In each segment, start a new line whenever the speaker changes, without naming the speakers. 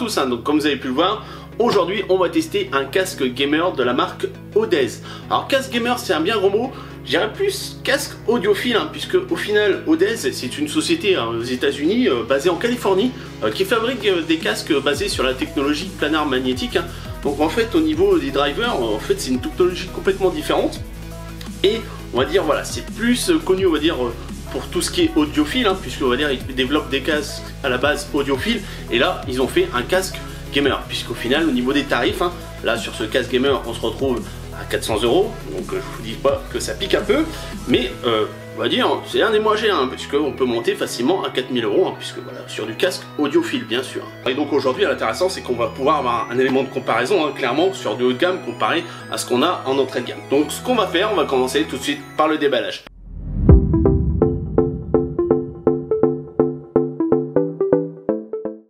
tous, hein. Donc comme vous avez pu le voir, aujourd'hui on va tester un casque gamer de la marque Audeze. Alors casque gamer c'est un bien gros mot, je dirais plus casque audiophile, hein, puisque au final Audeze c'est une société aux États-Unis basée en Californie qui fabrique des casques basés sur la technologie planar magnétique, hein. Donc en fait au niveau des drivers, en fait c'est une technologie complètement différente et on va dire voilà c'est plus connu on va dire pour tout ce qui est audiophile, hein, puisque on va dire ils développent des casques à la base audiophiles et là ils ont fait un casque gamer, puisqu'au final au niveau des tarifs, hein, là sur ce casque gamer on se retrouve à 400 €, donc je vous dis pas que ça pique un peu, mais on va dire c'est un des moins chers, hein, puisqu'on peut monter facilement à 4000 €, hein, puisque voilà sur du casque audiophile bien sûr. Et donc aujourd'hui l'intéressant c'est qu'on va pouvoir avoir un élément de comparaison, hein, clairement sur du haut de gamme comparé à ce qu'on a en entrée de gamme. Donc ce qu'on va faire, on va commencer tout de suite par le déballage.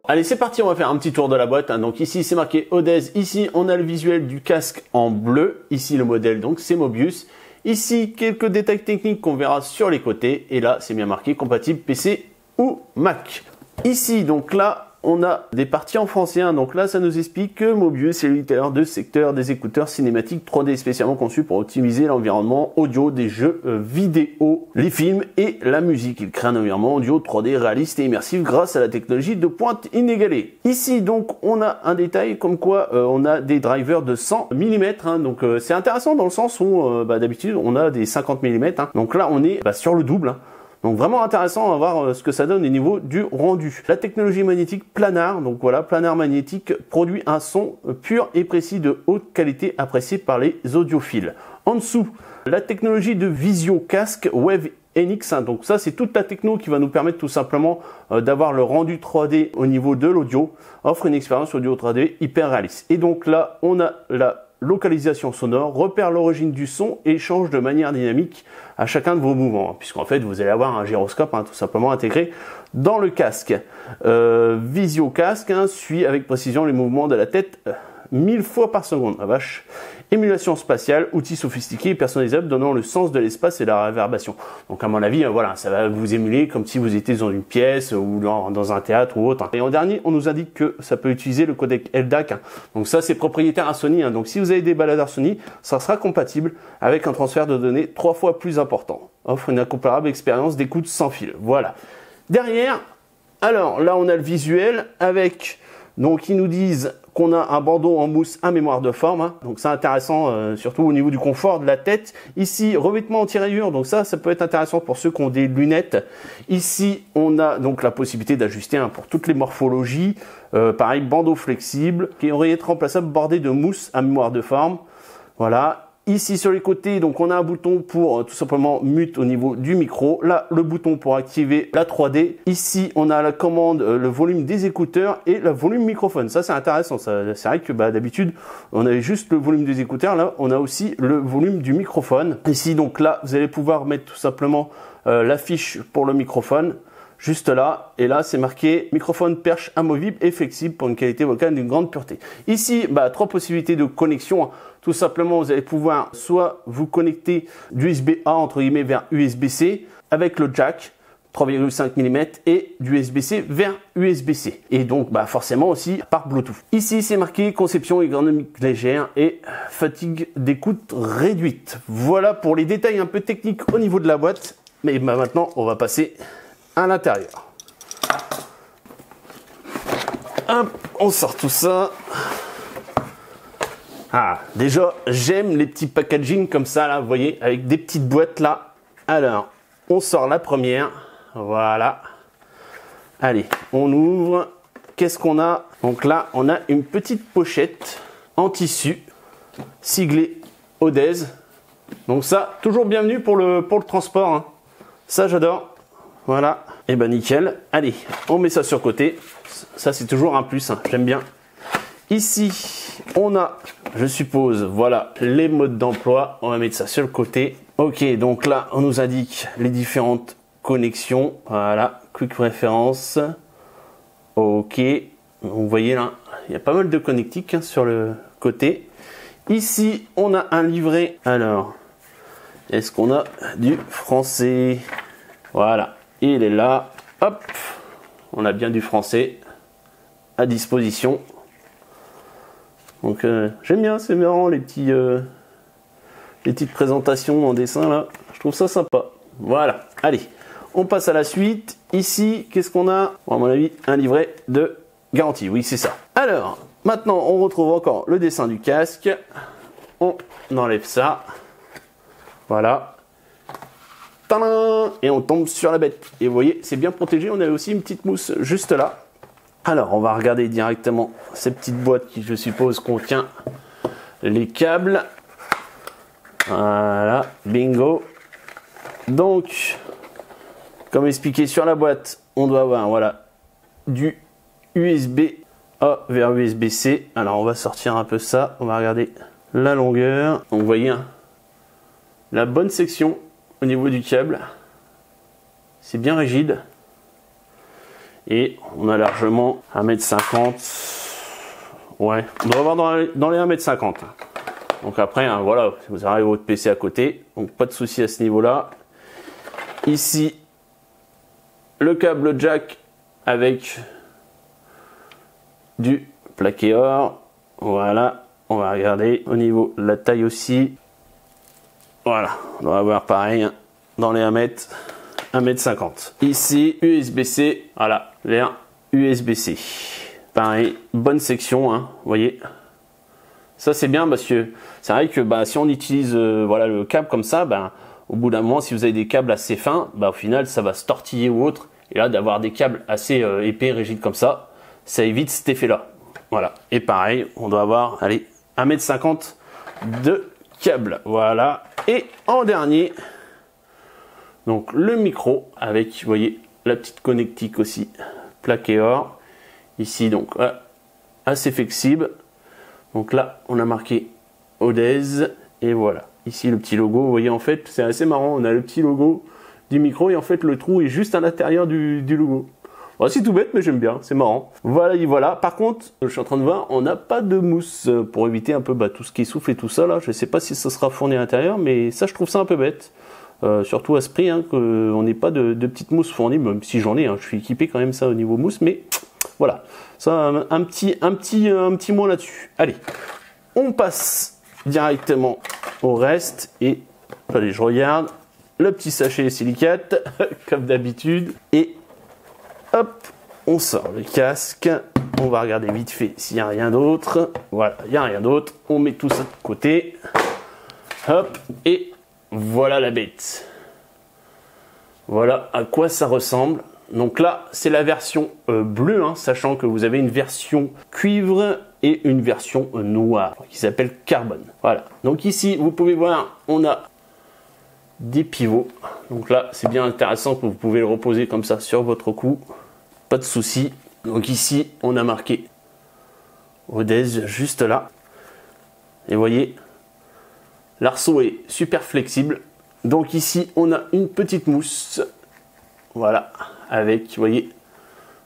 Allez c'est parti, on va faire un petit tour de la boîte, hein. Donc ici c'est marqué Audeze, ici on a le visuel du casque en bleu, ici le modèle donc c'est Mobius, ici quelques détails techniques qu'on verra sur les côtés et là c'est bien marqué compatible PC ou Mac. Ici donc là on a des parties en français, hein. Donc là ça nous explique que Mobius est l'éditeur de secteur des écouteurs cinématiques 3D spécialement conçus pour optimiser l'environnement audio des jeux vidéo, les films et la musique. Il crée un environnement audio 3D réaliste et immersif grâce à la technologie de pointe inégalée. Ici donc on a un détail comme quoi on a des drivers de 100 mm, hein. Donc c'est intéressant dans le sens où d'habitude on a des 50 mm, hein. Donc là on est sur le double, hein. Donc vraiment intéressant à voir ce que ça donne au niveau du rendu. La technologie magnétique planar, donc voilà, planar magnétique produit un son pur et précis de haute qualité apprécié par les audiophiles. En dessous, la technologie de visio casque Wave NX, hein, donc ça c'est toute la techno qui va nous permettre tout simplement d'avoir le rendu 3D au niveau de l'audio, offre une expérience audio 3D hyper réaliste. Et donc là on a la localisation sonore, repère l'origine du son et change de manière dynamique à chacun de vos mouvements, hein, puisqu'en fait vous allez avoir un gyroscope, hein, tout simplement intégré dans le casque. Visio casque, hein, suit avec précision les mouvements de la tête 1000 fois par seconde, la vache. Émulation spatiale, outil sophistiqué et personnalisable donnant le sens de l'espace et la réverbération. Donc à mon avis, voilà, ça va vous émuler comme si vous étiez dans une pièce ou dans un théâtre ou autre. Et en dernier, on nous indique que ça peut utiliser le codec LDAC. Donc ça, c'est propriétaire à Sony, hein. Donc si vous avez des baladeurs Sony, ça sera compatible avec un transfert de données 3 fois plus important. Offre une incomparable expérience d'écoute sans fil. Voilà. Derrière, alors là, on a le visuel avec, donc ils nous disent qu'on a un bandeau en mousse à mémoire de forme, hein. Donc c'est intéressant surtout au niveau du confort de la tête. Ici revêtement anti-rayures, donc ça peut être intéressant pour ceux qui ont des lunettes. Ici on a donc la possibilité d'ajuster, hein, pour toutes les morphologies. Pareil, bandeau flexible qui aurait été remplaçable bordé de mousse à mémoire de forme. Voilà. Ici sur les côtés, donc on a un bouton pour tout simplement mute au niveau du micro. Là, le bouton pour activer la 3D. Ici, on a la commande, le volume des écouteurs et le volume microphone. Ça, c'est intéressant. C'est vrai que d'habitude, on avait juste le volume des écouteurs. Là, on a aussi le volume du microphone. Ici, donc là, vous allez pouvoir mettre tout simplement la fiche pour le microphone. Juste là, et là c'est marqué microphone perche amovible et flexible pour une qualité vocale d'une grande pureté. Ici, 3 possibilités de connexion. Tout simplement, vous allez pouvoir soit vous connecter d'USB-A entre guillemets vers USB-C avec le jack 3,5 mm et d'USB-C vers USB-C. Et donc forcément aussi par Bluetooth. Ici, c'est marqué conception ergonomique légère et fatigue d'écoute réduite. Voilà pour les détails un peu techniques au niveau de la boîte. Mais maintenant, on va passer à l'intérieur. Hop, on sort tout ça. Ah, déjà, j'aime les petits packaging comme ça, là, vous voyez, avec des petites boîtes là. Alors, on sort la première. Voilà. Allez, on ouvre. Qu'est-ce qu'on a? Donc là, on a une petite pochette en tissu, siglée Audeze. Donc ça, toujours bienvenu pour le transport, hein. Ça, j'adore. Voilà, et nickel. Allez, on met ça sur côté. Ça c'est toujours un plus, hein. J'aime bien. Ici, on a, je suppose, voilà, les modes d'emploi. On va mettre ça sur le côté. Ok, donc là, on nous indique les différentes connexions. Voilà, quick reference. Ok, vous voyez là, il y a pas mal de connectiques, hein, sur le côté. Ici, on a un livret. Alors, est-ce qu'on a du français? Voilà. Il est là, hop, on a bien du français, à disposition. Donc j'aime bien, c'est marrant les petites présentations en dessin là. Je trouve ça sympa. Voilà, allez, on passe à la suite. Ici, qu'est-ce qu'on a? Bon, à mon avis, un livret de garantie. Oui, c'est ça. Alors, maintenant, on retrouve encore le dessin du casque. On enlève ça. Voilà. Tadam! Et on tombe sur la bête. Et vous voyez, c'est bien protégé. On a aussi une petite mousse juste là. Alors, on va regarder directement cette petite boîte qui, je suppose, contient les câbles. Voilà, bingo. Donc, comme expliqué sur la boîte, on doit avoir, voilà, du USB A vers USB-C. Alors, on va sortir un peu ça. On va regarder la longueur. Donc, vous voyez, hein, la bonne section au niveau du câble. C'est bien rigide. Et on a largement 1,50 m. Ouais, on doit avoir dans les 1,50 m. Donc après, hein, voilà, vous avez votre PC à côté. Donc pas de souci à ce niveau-là. Ici, le câble jack avec du plaqué or. Voilà, on va regarder au niveau de la taille aussi. Voilà, on doit avoir pareil hein, dans les 1,50 m. Ici, USB-C, voilà, vers USB-C. Pareil, bonne section, hein, vous voyez. Ça c'est bien parce que c'est vrai que bah, si on utilise voilà, le câble comme ça, bah, au bout d'un moment, si vous avez des câbles assez fins, bah, au final ça va se tortiller ou autre. Et là, d'avoir des câbles assez épais, rigides comme ça évite cet effet-là. Voilà. Et pareil, on doit avoir, allez, 1,50 m de câble. Voilà. Et en dernier, donc le micro avec, vous voyez, la petite connectique aussi, plaqué or. Ici, donc, assez flexible. Donc là, on a marqué Odez. Et voilà. Ici, le petit logo. Vous voyez, en fait, c'est assez marrant. On a le petit logo du micro et en fait, le trou est juste à l'intérieur du logo. Bon, c'est tout bête, mais j'aime bien. C'est marrant. Voilà, et voilà. Par contre, je suis en train de voir, on n'a pas de mousse pour éviter un peu bah, tout ce qui souffle et tout ça. Là, je ne sais pas si ça sera fourni à l'intérieur, mais ça, je trouve ça un peu bête. Surtout à ce prix, hein, qu'on n'ait pas de petite mousse fournie, même si j'en ai. Hein, je suis équipé quand même ça au niveau mousse, mais voilà. Ça, un petit mot là-dessus. Allez, on passe directement au reste. Et allez, je regarde le petit sachet silicate, comme d'habitude. Et hop, on sort le casque. On va regarder vite fait s'il n'y a rien d'autre. Voilà, il n'y a rien d'autre. On met tout ça de côté. Hop, et voilà la bête. Voilà à quoi ça ressemble. Donc là, c'est la version bleue, hein, sachant que vous avez une version cuivre et une version noire qui s'appelle carbone. Voilà. Donc ici, vous pouvez voir, on a des pivots. Donc là, c'est bien intéressant que vous pouvez le reposer comme ça sur votre cou. Pas de souci. Donc ici, on a marqué Odez juste là. Et vous voyez, l'arceau est super flexible. Donc ici, on a une petite mousse. Voilà, avec, vous voyez,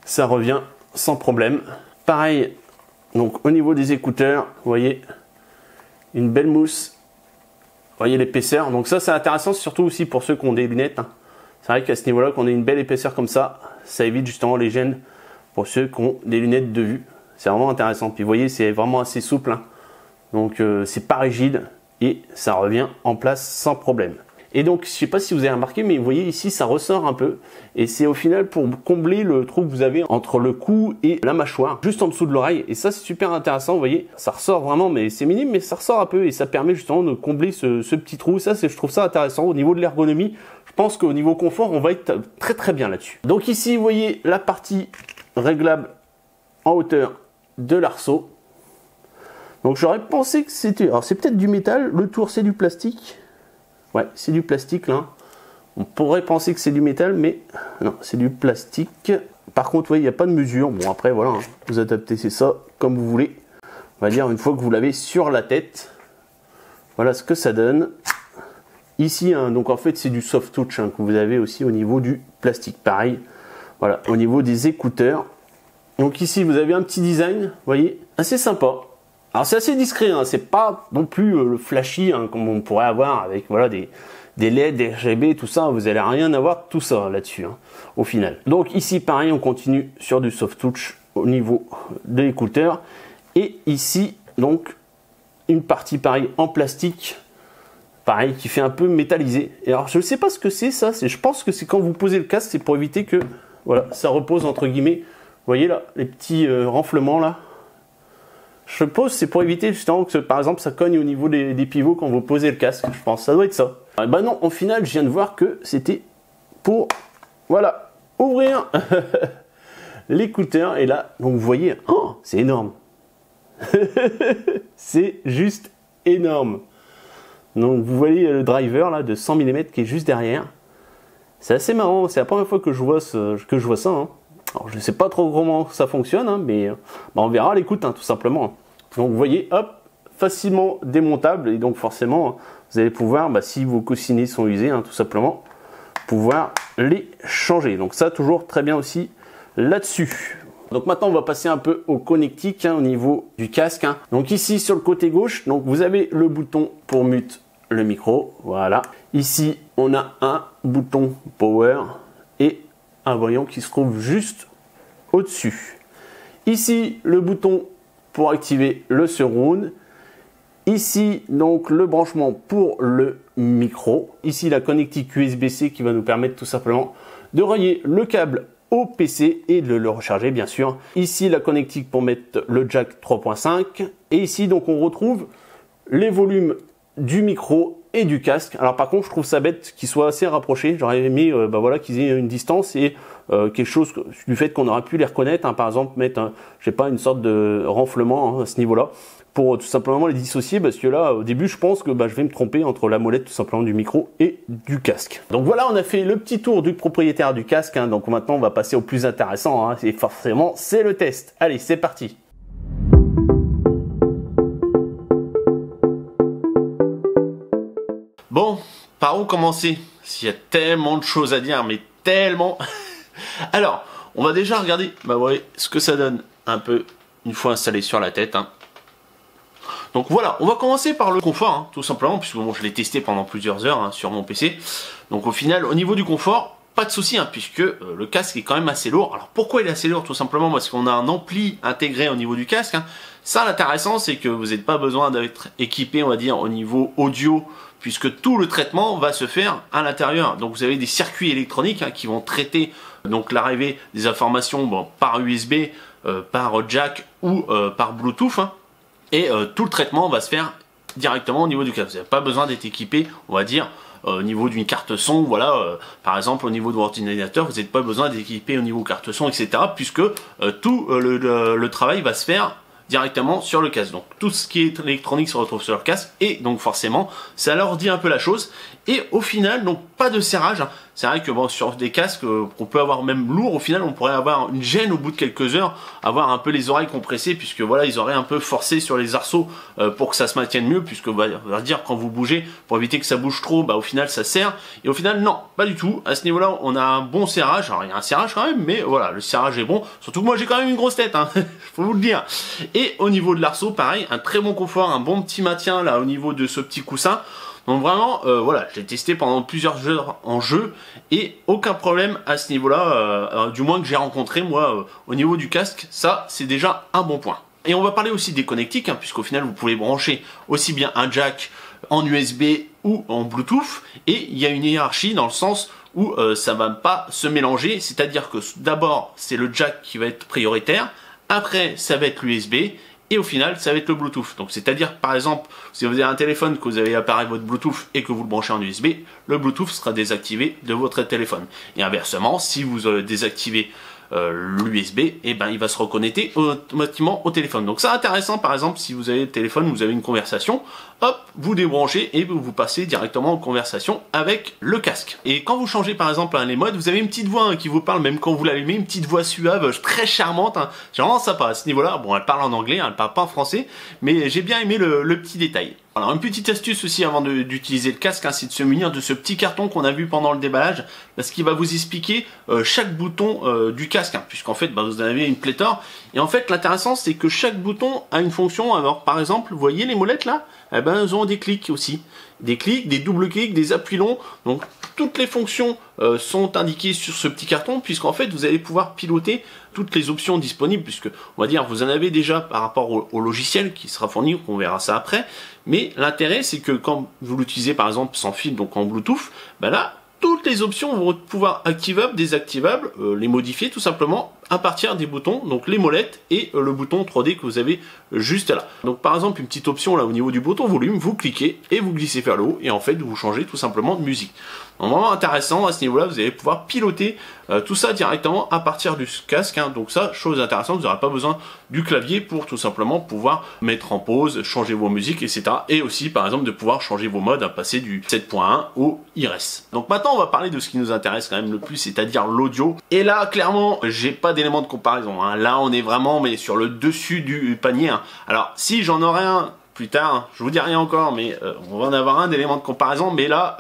ça revient sans problème. Pareil, donc au niveau des écouteurs, vous voyez, une belle mousse. Vous voyez l'épaisseur. Donc ça, c'est intéressant, surtout aussi pour ceux qui ont des lunettes. Hein. C'est vrai qu'à ce niveau-là, qu'on ait une belle épaisseur comme ça évite justement les gênes pour ceux qui ont des lunettes de vue. C'est vraiment intéressant. Puis vous voyez, c'est vraiment assez souple. Hein. Donc c'est pas rigide et ça revient en place sans problème. Et donc, je ne sais pas si vous avez remarqué, mais vous voyez ici, ça ressort un peu. Et c'est au final pour combler le trou que vous avez entre le cou et la mâchoire, juste en dessous de l'oreille. Et ça, c'est super intéressant, vous voyez. Ça ressort vraiment, mais c'est minime, mais ça ressort un peu. Et ça permet justement de combler ce petit trou. Ça, je trouve ça intéressant. Au niveau de l'ergonomie, je pense qu'au niveau confort, on va être très très bien là-dessus. Donc ici, vous voyez la partie réglable en hauteur de l'arceau. Donc j'aurais pensé que c'était... Alors c'est peut-être du métal. Le tour, c'est du plastique. Ouais, c'est du plastique là. On pourrait penser que c'est du métal, mais non, c'est du plastique. Par contre, oui, il n'y a pas de mesure. Bon, après, voilà, hein, vous adaptez ça comme vous voulez. On va dire une fois que vous l'avez sur la tête. Voilà ce que ça donne. Ici, hein, donc en fait, c'est du soft touch hein, que vous avez aussi au niveau du plastique. Pareil, voilà, au niveau des écouteurs. Donc ici, vous avez un petit design, vous voyez, assez sympa. Alors c'est assez discret, hein, c'est pas non plus le flashy hein, comme on pourrait avoir avec voilà, des LED, des RGB, tout ça, vous n'allez rien avoir tout ça là-dessus, hein, au final. Donc ici pareil, on continue sur du soft touch au niveau de l'écouteur. Et ici, donc, une partie pareil en plastique, pareil, qui fait un peu métallisé. Et alors, je ne sais pas ce que c'est ça. Je pense que c'est quand vous posez le casque, c'est pour éviter que voilà, ça repose entre guillemets. Vous voyez là, les petits renflements là. Je suppose c'est pour éviter justement que par exemple ça cogne au niveau des pivots quand vous posez le casque. Je pense ça doit être ça. Bah non, au final, je viens de voir que c'était pour voilà ouvrir l'écouteur. Et là, donc vous voyez, oh, c'est énorme. C'est juste énorme. Donc vous voyez le driver là de 100 mm qui est juste derrière. C'est assez marrant, c'est la première fois que je vois ça. Hein. Alors je ne sais pas trop comment ça fonctionne, hein, mais bah, on verra à l'écoute, hein, tout simplement. Donc vous voyez, hop, facilement démontable, et donc forcément vous allez pouvoir, bah, si vos coussinets sont usés, hein, tout simplement, pouvoir les changer. Donc ça, toujours très bien aussi là-dessus. Donc maintenant on va passer un peu au connectique, hein, au niveau du casque. Hein. Donc ici sur le côté gauche, donc vous avez le bouton pour mute le micro, voilà. Ici on a un bouton power et un voyant qui se trouve juste au-dessus. Ici le bouton pour activer le surround. Ici donc le branchement pour le micro. Ici la connectique USB-C qui va nous permettre tout simplement de relier le câble au PC et de le recharger bien sûr. Ici la connectique pour mettre le jack 3.5 et ici donc on retrouve les volumes du micro et du casque. Alors par contre je trouve ça bête qu'ils soient assez rapprochés. J'aurais aimé bah voilà, qu'ils aient une distance et quelque chose du fait qu'on aurait pu les reconnaître, hein, par exemple mettre je sais pas, une sorte de renflement, hein, à ce niveau là pour tout simplement les dissocier, parce que là au début je pense que bah, je vais me tromper entre la molette tout simplement du micro et du casque. Donc voilà, on a fait le petit tour du propriétaire du casque, hein, donc maintenant on va passer au plus intéressant, hein, et forcément c'est le test. Allez, c'est parti. Bon, par où commencer? S'il y a tellement de choses à dire, mais tellement. Alors, on va déjà regarder, bah, ouais, ce que ça donne un peu une fois installé sur la tête, hein. Donc voilà, on va commencer par le confort, hein, tout simplement, puisque bon, je l'ai testé pendant plusieurs heures, hein, sur mon PC. Donc au final, au niveau du confort, pas de souci, hein, puisque le casque est quand même assez lourd. Alors pourquoi il est assez lourd? Tout simplement parce qu'on a un ampli intégré au niveau du casque, hein. Ça, l'intéressant, c'est que vous n'avez pas besoin d'être équipé, on va dire, au niveau audio, puisque tout le traitement va se faire à l'intérieur. Donc vous avez des circuits électroniques, hein, qui vont traiter donc l'arrivée des informations, bon, par USB, par jack ou par Bluetooth, hein. Et tout le traitement va se faire directement au niveau du casque. Vous n'avez pas besoin d'être équipé, on va dire, au niveau d'une carte son. Voilà, par exemple, au niveau de votre ordinateur, vous n'avez pas besoin d'être équipé au niveau carte son, etc. Puisque tout le travail va se faire directement sur le casque. Donc tout ce qui est électronique se retrouve sur le casque. Et donc forcément, ça leur dit un peu la chose. Et au final, donc pas de serrage, hein. C'est vrai que bon, sur des casques qu'on peut avoir même lourd, au final on pourrait avoir une gêne au bout de quelques heures, avoir un peu les oreilles compressées, puisque voilà, ils auraient un peu forcé sur les arceaux pour que ça se maintienne mieux, puisque on va dire quand vous bougez, pour éviter que ça bouge trop, bah au final ça serre. Et au final non, pas du tout. À ce niveau-là, on a un bon serrage. Alors il y a un serrage quand même, mais voilà, le serrage est bon. Surtout que moi j'ai quand même une grosse tête, hein, faut vous le dire. Et au niveau de l'arceau, pareil, un très bon confort, un bon petit maintien là au niveau de ce petit coussin. Donc vraiment, voilà, je l'ai testé pendant plusieurs heures en jeu et aucun problème à ce niveau-là, du moins que j'ai rencontré moi au niveau du casque. Ça, c'est déjà un bon point. Et on va parler aussi des connectiques, hein, puisqu'au final, vous pouvez brancher aussi bien un jack en USB ou en Bluetooth. Et il y a une hiérarchie dans le sens où ça ne va pas se mélanger. C'est-à-dire que d'abord, c'est le jack qui va être prioritaire. Après, ça va être l'USB. Et au final, ça va être le Bluetooth. Donc, c'est-à-dire, par exemple, si vous avez un téléphone, que vous avez appareil votre Bluetooth et que vous le branchez en USB, le Bluetooth sera désactivé de votre téléphone. Et inversement, si vous désactivez l'USB, et ben il va se reconnecter automatiquement au téléphone. Donc c'est intéressant, par exemple, si vous avez le téléphone, vous avez une conversation, hop, vous débranchez et vous passez directement en conversation avec le casque. Et quand vous changez par exemple les modes, vous avez une petite voix, hein, qui vous parle même quand vous l'allumez, une petite voix suave, très charmante, hein. C'est vraiment sympa à ce niveau-là. Bon, elle parle en anglais, hein, elle parle pas en français, mais j'ai bien aimé le petit détail. Alors une petite astuce aussi avant d'utiliser le casque, hein, c'est de se munir de ce petit carton qu'on a vu pendant le déballage, parce qu'il va vous expliquer chaque bouton du casque, hein, puisqu'en fait bah, vous en avez une pléthore, Et en fait, l'intéressant, c'est que chaque bouton a une fonction. Alors, par exemple, vous voyez les molettes là? Eh ben, elles ont des clics aussi. Des clics, des doubles clics, des appuis longs. Donc, toutes les fonctions sont indiquées sur ce petit carton, puisqu'en fait, vous allez pouvoir piloter toutes les options disponibles, puisque, on va dire, vous en avez déjà par rapport au logiciel qui sera fourni, on verra ça après. Mais l'intérêt, c'est que quand vous l'utilisez, par exemple, sans fil, donc en Bluetooth, ben là, toutes les options vont pouvoir activables, désactivables, les modifier tout simplement à partir des boutons, donc les molettes et le bouton 3D que vous avez juste là. Donc par exemple une petite option là au niveau du bouton volume, vous cliquez et vous glissez vers le haut et en fait vous changez tout simplement de musique. Donc vraiment intéressant à ce niveau là, vous allez pouvoir piloter tout ça directement à partir du casque, hein. Donc ça, chose intéressante, vous n'aurez pas besoin du clavier pour tout simplement pouvoir mettre en pause, changer vos musiques, etc. Et aussi par exemple de pouvoir changer vos modes, à passer du 7.1 au IRES. Donc maintenant on va parler de ce qui nous intéresse quand même le plus, c'est-à-dire l'audio. Et là clairement j'ai pas d'éléments de comparaison, hein. Là on est vraiment mais sur le dessus du panier, hein. Alors si j'en aurai un plus tard, hein, je vous dis rien encore, mais on va en avoir un d'éléments de comparaison, mais là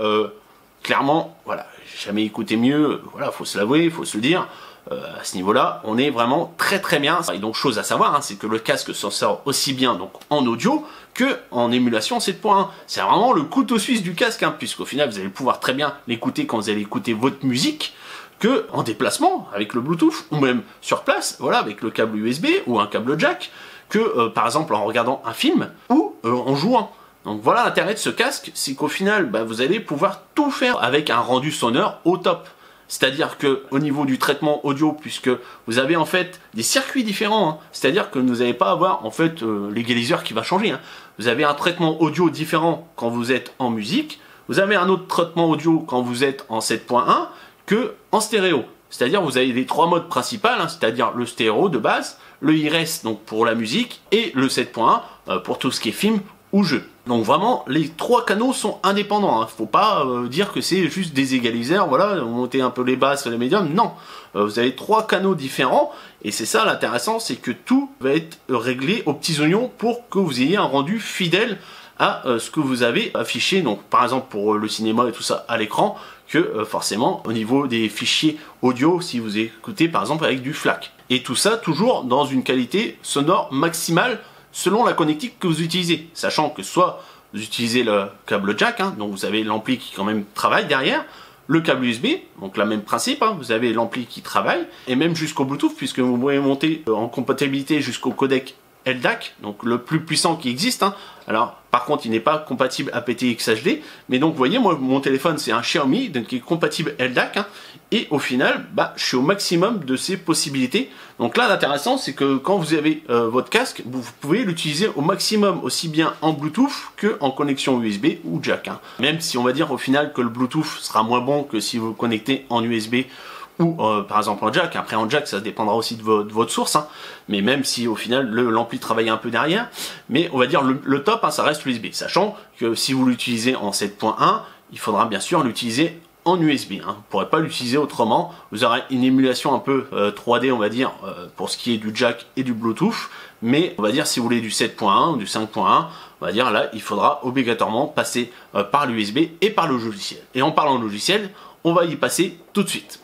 clairement, voilà, j'ai jamais écouté mieux, voilà, faut se l'avouer, faut se le dire, à ce niveau-là, on est vraiment très très bien. Et donc, chose à savoir, hein, c'est que le casque s'en sort aussi bien donc en audio que en émulation 7.1. C'est vraiment le couteau suisse du casque, hein, puisqu'au final, vous allez pouvoir très bien l'écouter quand vous allez écouter votre musique, que en déplacement, avec le Bluetooth, ou même sur place, voilà, avec le câble USB ou un câble jack, que par exemple en regardant un film ou en jouant. Donc voilà l'intérêt de ce casque, c'est qu'au final, vous allez pouvoir tout faire avec un rendu sonore au top. C'est-à-dire que au niveau du traitement audio, puisque vous avez en fait des circuits différents, hein, c'est-à-dire que vous n'allez pas avoir en fait l'égaliseur qui va changer, hein. Vous avez un traitement audio différent quand vous êtes en musique, vous avez un autre traitement audio quand vous êtes en 7.1 que en stéréo. C'est-à-dire vous avez les trois modes principaux, hein, c'est-à-dire le stéréo de base, le IRES donc pour la musique et le 7.1 pour tout ce qui est film ou jeu. Donc vraiment, les trois canaux sont indépendants, hein. Faut pas dire que c'est juste des égaliseurs, voilà, monter un peu les basses, les médiums, non. Vous avez trois canaux différents, et c'est ça l'intéressant, c'est que tout va être réglé aux petits oignons pour que vous ayez un rendu fidèle à ce que vous avez affiché, donc par exemple pour le cinéma et tout ça à l'écran, que forcément au niveau des fichiers audio, si vous écoutez par exemple avec du FLAC. Et tout ça toujours dans une qualité sonore maximale, selon la connectique que vous utilisez, sachant que soit vous utilisez le câble jack, hein, donc vous avez l'ampli qui quand même travaille derrière, le câble USB, donc le même principe, hein, vous avez l'ampli qui travaille, et même jusqu'au Bluetooth, puisque vous pouvez monter en compatibilité jusqu'au codec LDAC, donc le plus puissant qui existe, hein. Alors par contre il n'est pas compatible aptX HD, mais donc vous voyez, moi mon téléphone c'est un Xiaomi, donc qui est compatible LDAC, hein, et au final je suis au maximum de ses possibilités. Donc là l'intéressant c'est que quand vous avez votre casque, vous pouvez l'utiliser au maximum aussi bien en Bluetooth que en connexion USB ou jack, hein. Même si on va dire au final que le Bluetooth sera moins bon que si vous le connectez en USB ou par exemple en jack. Après en jack ça dépendra aussi de votre source, hein. Mais même si au final l'ampli travaille un peu derrière, mais on va dire le top, hein, ça reste l'USB, sachant que si vous l'utilisez en 7.1, il faudra bien sûr l'utiliser en USB, hein. Vous ne pourrez pas l'utiliser autrement, vous aurez une émulation un peu 3D on va dire pour ce qui est du jack et du Bluetooth, mais on va dire si vous voulez du 7.1 ou du 5.1, on va dire là il faudra obligatoirement passer par l'USB et par le logiciel. Et en parlant de logiciel, on va y passer tout de suite.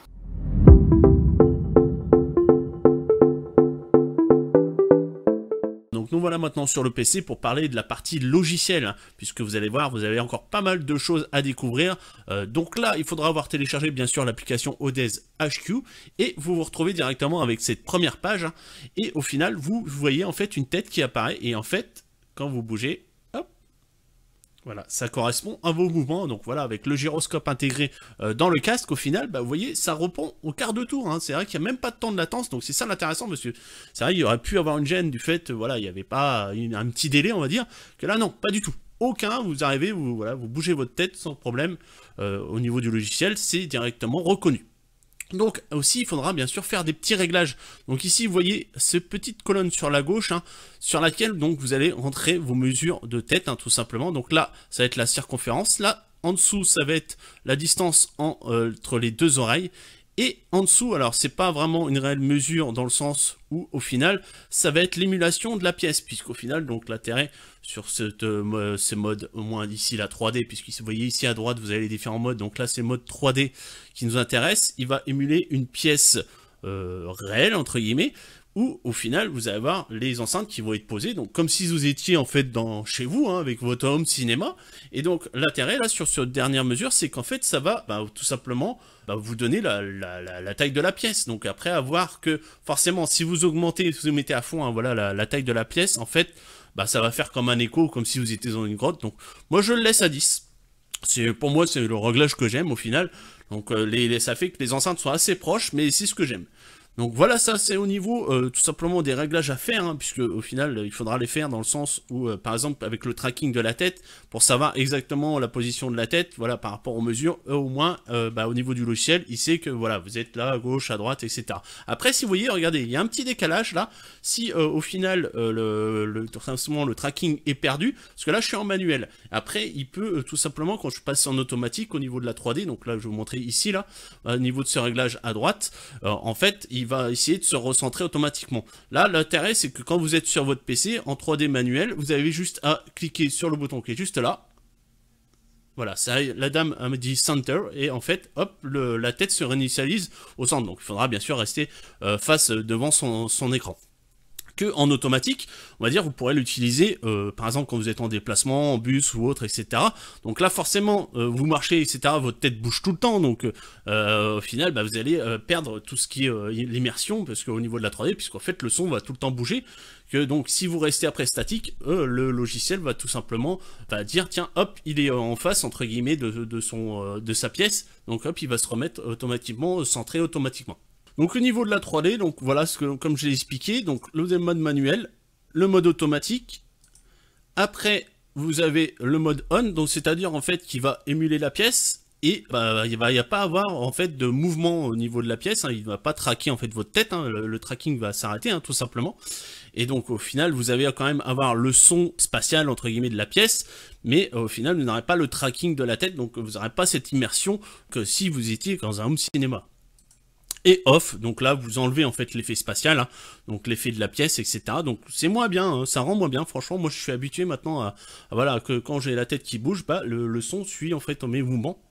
Donc nous voilà maintenant sur le PC pour parler de la partie logicielle, hein, puisque vous allez voir, vous avez encore pas mal de choses à découvrir. Donc là, il faudra avoir téléchargé bien sûr l'application Audeze HQ, et vous vous retrouvez directement avec cette première page, hein, et au final, vous voyez en fait une tête qui apparaît, et en fait, quand vous bougez, hop, voilà, ça correspond à vos mouvements. Donc voilà, avec le gyroscope intégré dans le casque, au final, vous voyez, ça répond au quart de tour, hein. C'est vrai qu'il n'y a même pas de temps de latence, donc c'est ça l'intéressant, parce que c'est vrai, il y aurait pu avoir une gêne du fait, voilà, il n'y avait pas un petit délai, on va dire, que là, non, pas du tout. Aucun, vous arrivez, voilà, vous bougez votre tête sans problème. Au niveau du logiciel, c'est directement reconnu. Donc aussi il faudra bien sûr faire des petits réglages. Donc ici vous voyez cette petite colonne sur la gauche, hein, sur laquelle donc vous allez rentrer vos mesures de tête, hein, tout simplement. Donc là ça va être la circonférence, là en dessous ça va être la distance entre les deux oreilles. Et en dessous, alors c'est pas vraiment une réelle mesure dans le sens où au final ça va être l'émulation de la pièce, puisqu'au final donc l'intérêt sur ce mode, au moins ici la 3D, puisque vous voyez ici à droite vous avez les différents modes, donc là c'est le mode 3D qui nous intéresse, il va émuler une pièce réelle entre guillemets,
où au final vous allez avoir les enceintes qui vont être posées, donc comme si vous étiez en fait chez vous, hein, avec votre home cinéma. Et donc l'intérêt là sur cette dernière mesure, c'est qu'en fait ça va tout simplement vous donner la taille de la pièce. Donc après avoir que forcément si vous augmentez, si vous mettez à fond, hein, voilà la taille de la pièce, en fait ça va faire comme un écho, comme si vous étiez dans une grotte. Donc moi je le laisse à 10. Pour moi c'est le réglage que j'aime au final. Donc ça fait que les enceintes sont assez proches, mais c'est ce que j'aime. Donc voilà, ça c'est au niveau tout simplement des réglages à faire, hein, puisque au final il faudra les faire dans le sens où par exemple avec le tracking de la tête, pour savoir exactement la position de la tête, voilà, par rapport aux mesures, au moins au niveau du logiciel, il sait que voilà, vous êtes là à gauche, à droite, etc. Après si vous voyez, regardez, il y a un petit décalage là, si au final le tracking est perdu, parce que là je suis en manuel, après il peut tout simplement quand je passe en automatique au niveau de la 3D, donc là je vais vous montrer ici là, au niveau de ce réglage à droite, en fait il va essayer de se recentrer automatiquement. Là, l'intérêt, c'est que quand vous êtes sur votre PC, en 3D manuel, vous avez juste à cliquer sur le bouton qui est juste là. Voilà, ça, la dame me dit Center, et en fait, hop, la tête se réinitialise au centre. Donc, il faudra bien sûr rester face devant son écran. Que en automatique, on va dire, vous pourrez l'utiliser, par exemple, quand vous êtes en déplacement, en bus ou autre, etc. Donc là, forcément, vous marchez, etc., votre tête bouge tout le temps, donc au final, vous allez perdre tout ce qui est l'immersion, parce qu'au niveau de la 3D, puisqu'en fait, le son va tout le temps bouger, que donc, si vous restez après statique, le logiciel va tout simplement dire, tiens, hop, il est en face, entre guillemets, de sa pièce, donc hop, il va se remettre automatiquement, centré automatiquement. Donc au niveau de la 3D, donc voilà comme je l'ai expliqué, donc le mode manuel, le mode automatique, après vous avez le mode on, donc c'est-à-dire en fait qui va émuler la pièce, et il n'y a pas à avoir en fait de mouvement au niveau de la pièce, hein, il ne va pas traquer en fait votre tête, hein, le tracking va s'arrêter, hein, tout simplement. Et donc au final vous allez quand même avoir le son spatial entre guillemets de la pièce, mais au final vous n'aurez pas le tracking de la tête, donc vous n'aurez pas cette immersion que si vous étiez dans un home cinéma. Et off, donc là vous enlevez en fait l'effet spatial, hein, donc l'effet de la pièce, etc. Donc c'est moins bien, hein, ça rend moins bien, franchement moi je suis habitué maintenant à voilà, que quand j'ai la tête qui bouge, le son suit en fait mes mouvements.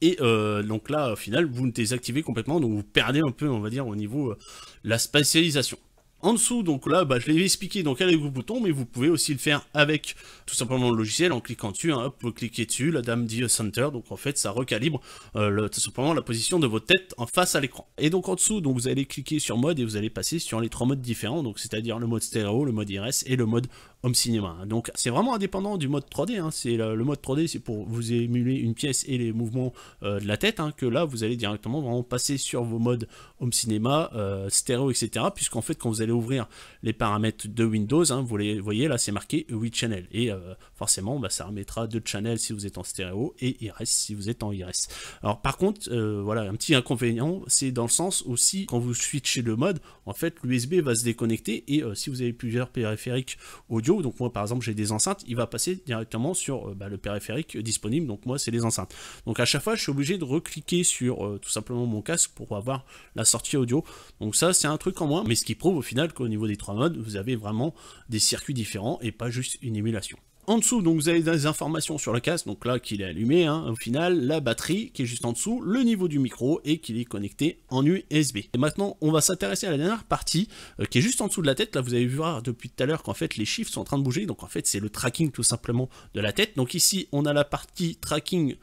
Et donc là au final vous le désactivez complètement, donc vous perdez un peu on va dire au niveau la spatialisation. En dessous, donc là, je l'ai expliqué donc avec vos boutons, mais vous pouvez aussi le faire avec tout simplement le logiciel en cliquant dessus. Hein, hop, vous cliquez dessus, la dame dit Center, donc en fait ça recalibre tout simplement la position de votre tête en face à l'écran. Et donc en dessous, donc vous allez cliquer sur mode et vous allez passer sur les 3 modes différents, donc c'est-à-dire le mode stéréo, le mode IRS et le mode home cinéma. Donc c'est vraiment indépendant du mode 3D. Hein, c'est le mode 3D, c'est pour vous émuler une pièce et les mouvements de la tête, hein, que là vous allez directement vraiment passer sur vos modes home cinéma, stéréo, etc. Puisqu'en fait quand vous allez ouvrir les paramètres de Windows, hein, vous les voyez là c'est marqué 8 channels et forcément ça remettra 2 channels si vous êtes en stéréo et IRS si vous êtes en IRS. Alors par contre voilà un petit inconvénient, c'est dans le sens aussi quand vous switchez le mode, en fait l'USB va se déconnecter et si vous avez plusieurs périphériques audio, donc moi par exemple j'ai des enceintes, il va passer directement sur le périphérique disponible, donc moi c'est les enceintes. Donc à chaque fois je suis obligé de recliquer sur tout simplement mon casque pour avoir la sortie audio, donc ça c'est un truc en moins, mais ce qui prouve au final qu'au niveau des 3 modes, vous avez vraiment des circuits différents et pas juste une émulation. En dessous, donc vous avez des informations sur le casque, donc là qu'il est allumé, hein, au final, la batterie qui est juste en dessous, le niveau du micro et qu'il est connecté en USB. Et maintenant, on va s'intéresser à la dernière partie qui est juste en dessous de la tête. Là, vous avez vu voir depuis tout à l'heure qu'en fait les chiffres sont en train de bouger, donc en fait c'est le tracking tout simplement de la tête. Donc ici, on a la partie tracking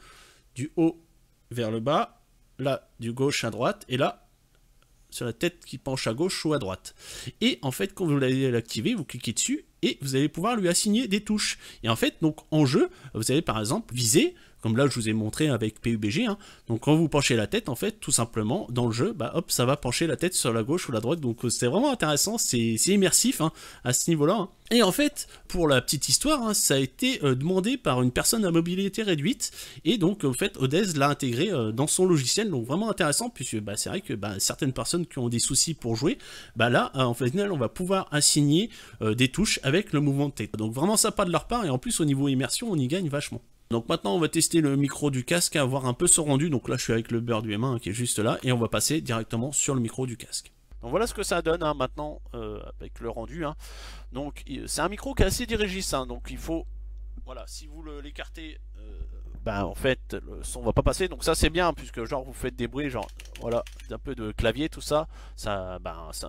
du haut vers le bas, là du gauche à droite, et là sur la tête qui penche à gauche ou à droite. Et en fait, quand vous allez l'activer, vous cliquez dessus et vous allez pouvoir lui assigner des touches. Et en fait, donc en jeu, vous allez par exemple viser, comme là je vous ai montré avec PUBG, hein. Donc quand vous penchez la tête, en fait, tout simplement, dans le jeu, hop, ça va pencher la tête sur la gauche ou la droite, donc c'est vraiment intéressant, c'est immersif, hein, à ce niveau-là. Hein. Et en fait, pour la petite histoire, hein, ça a été demandé par une personne à mobilité réduite, et donc en fait, Odez l'a intégré dans son logiciel, donc vraiment intéressant, puisque c'est vrai que certaines personnes qui ont des soucis pour jouer, là, en fait, on va pouvoir assigner des touches avec le mouvement de tête. Donc vraiment sympa de leur part, et en plus au niveau immersion, on y gagne vachement. Donc maintenant on va tester le micro du casque, à avoir un peu son rendu, donc là je suis avec le beurre du M1 qui est juste là, et on va passer directement sur le micro du casque. Donc voilà ce que ça donne hein, maintenant avec le rendu. Hein. Donc c'est un micro qui est assez dirigiste, hein, donc il faut, voilà, si vous l'écartez
ben en fait le son va pas passer. Donc ça c'est bien, puisque genre vous faites des bruits, genre voilà, un peu de clavier, tout ça, ça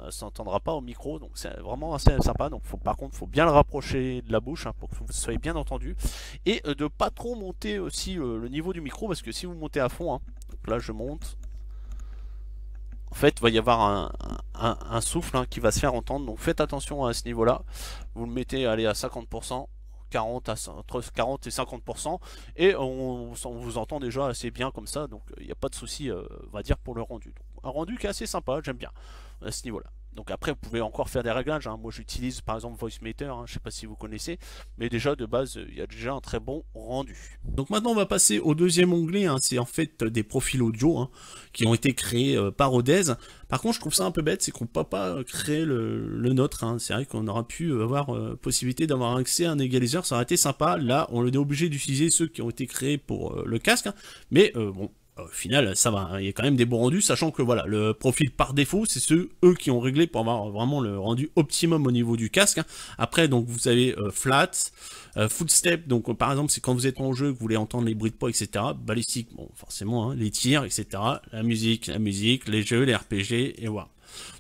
s'entendra pas au micro, donc c'est vraiment assez sympa. Donc par contre faut bien le rapprocher de la bouche, hein, pour que vous soyez bien entendu, et de pas trop monter aussi le niveau du micro, parce que si vous montez à fond, hein, donc là je monte, en fait, il va y avoir un souffle, hein, qui va se faire entendre, donc faites attention à ce niveau-là. Vous le mettez, allez, à 50%, entre 40 et 50%, et on vous entend déjà assez bien comme ça, donc il n'y a pas de souci, on va dire, pour le rendu. Donc, un rendu qui est assez sympa, j'aime bien à ce niveau-là. Donc après, vous pouvez encore faire des réglages, hein. Moi j'utilise par exemple VoiceMeter, hein, je sais pas si vous connaissez, mais déjà de base, il y a déjà un très bon rendu.
Donc maintenant on va passer au deuxième onglet, hein. C'est en fait des profils audio, hein, qui ont été créés par Audeze. Par contre je trouve ça un peu bête, c'est qu'on ne peut pas créer le nôtre, hein. C'est vrai qu'on aurait pu avoir possibilité d'avoir accès à un égaliseur, ça aurait été sympa. Là on est obligé d'utiliser ceux qui ont été créés pour le casque, hein. Mais bon, au final, ça va, hein. Il y a quand même des bons rendus, sachant que voilà, le profil par défaut, c'est eux qui ont réglé pour avoir vraiment le rendu optimum au niveau du casque, hein. Après, donc vous avez flat, footstep, donc par exemple, c'est quand vous êtes en jeu, que vous voulez entendre les bruits de pas, etc. Balistique, bon, forcément, hein, les tirs, etc. La musique, les jeux, les RPG, et voilà.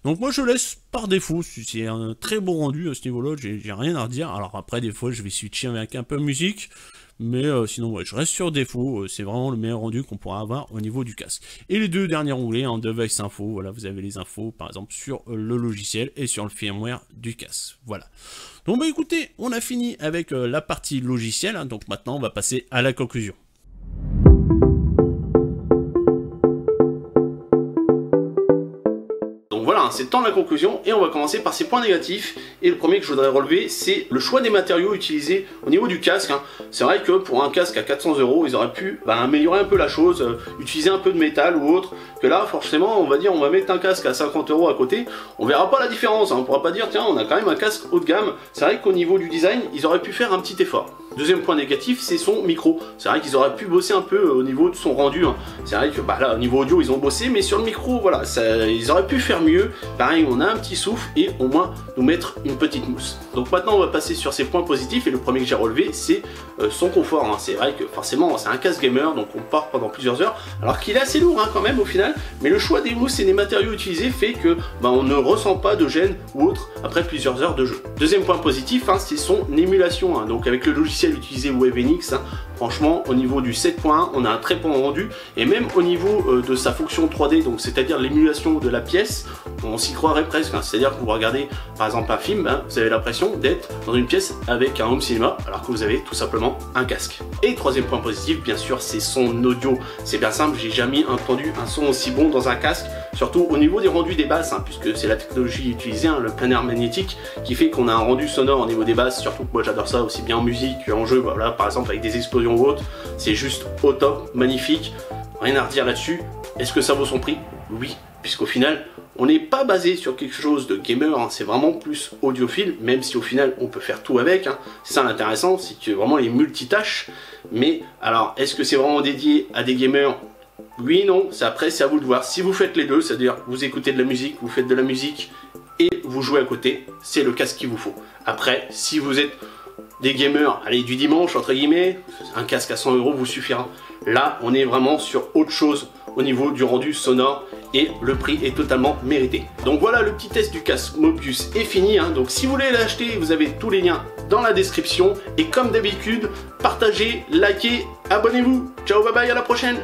Donc moi je laisse par défaut, c'est un très bon rendu à ce niveau-là, j'ai rien à redire. Alors après, des fois, je vais switcher avec un peu de musique. Mais sinon, ouais, je reste sur défaut, c'est vraiment le meilleur rendu qu'on pourra avoir au niveau du casque. Et les deux derniers onglets, hein, Device Info, voilà, vous avez les infos, par exemple, sur le logiciel et sur le firmware du casque. Voilà. Donc, bah écoutez, on a fini avec la partie logicielle, hein, donc maintenant, on va passer à la conclusion. Voilà, c'est le temps de la conclusion et on va commencer par ces points négatifs. Et le premier que je voudrais relever, c'est le choix des matériaux utilisés au niveau du casque, hein. C'est vrai que pour un casque à 400 €, ils auraient pu améliorer un peu la chose, utiliser un peu de métal ou autre. Que là, forcément, on va dire, on va mettre un casque à 50 € à côté, on verra pas la différence, hein. On pourra pas dire, tiens, on a quand même un casque haut de gamme. C'est vrai qu'au niveau du design, ils auraient pu faire un petit effort. Deuxième point négatif, c'est son micro. C'est vrai qu'ils auraient pu bosser un peu au niveau de son rendu, hein. C'est vrai que là, au niveau audio, ils ont bossé, mais sur le micro, voilà, ils auraient pu faire mieux. Pareil, on a un petit souffle et au moins nous mettre une petite mousse. Donc maintenant, on va passer sur ces points positifs et le premier que j'ai relevé, c'est son confort, hein. C'est vrai que forcément, c'est un casque gamer, donc on part pendant plusieurs heures, alors qu'il est assez lourd, hein, quand même au final. Mais le choix des mousses et des matériaux utilisés fait que on ne ressent pas de gêne ou autre après plusieurs heures de jeu. Deuxième point positif, hein, c'est son émulation, hein. Donc avec le logiciel utilisé WebNX, hein, franchement, au niveau du 7.1, on a un très bon rendu, et même au niveau de sa fonction 3D, donc c'est-à-dire l'émulation de la pièce, on s'y croirait presque, hein. C'est-à-dire que vous regardez par exemple un film, hein, vous avez l'impression d'être dans une pièce avec un home cinéma, alors que vous avez tout simplement un casque. Et troisième point positif, bien sûr, c'est son audio. C'est bien simple, j'ai jamais entendu un son aussi bon dans un casque, surtout au niveau des rendus des basses, hein, puisque c'est la technologie utilisée, hein, le plein air magnétique, qui fait qu'on a un rendu sonore au niveau des basses, surtout que moi j'adore ça aussi bien en musique qu'en jeu, voilà, par exemple avec des explosions ou autres, c'est juste au top, magnifique, rien à redire là-dessus. Est-ce que ça vaut son prix? Oui, puisqu'au final, on n'est pas basé sur quelque chose de gamer, hein, c'est vraiment plus audiophile, même si au final on peut faire tout avec, hein. C'est ça l'intéressant, c'est que vraiment les multitâches. Mais alors, est-ce que c'est vraiment dédié à des gamers? Oui, non, après c'est à vous de voir. Si vous faites les deux, c'est-à-dire vous écoutez de la musique, vous faites de la musique et vous jouez à côté, c'est le casque qu'il vous faut. Après, si vous êtes des gamers, allez, du dimanche, entre guillemets, un casque à 100 € vous suffira. Là, on est vraiment sur autre chose au niveau du rendu sonore et le prix est totalement mérité. Donc voilà, le petit test du casque Mobius est fini, hein. Donc si vous voulez l'acheter, vous avez tous les liens dans la description. Et comme d'habitude, partagez, likez, abonnez-vous. Ciao, bye bye, à la prochaine.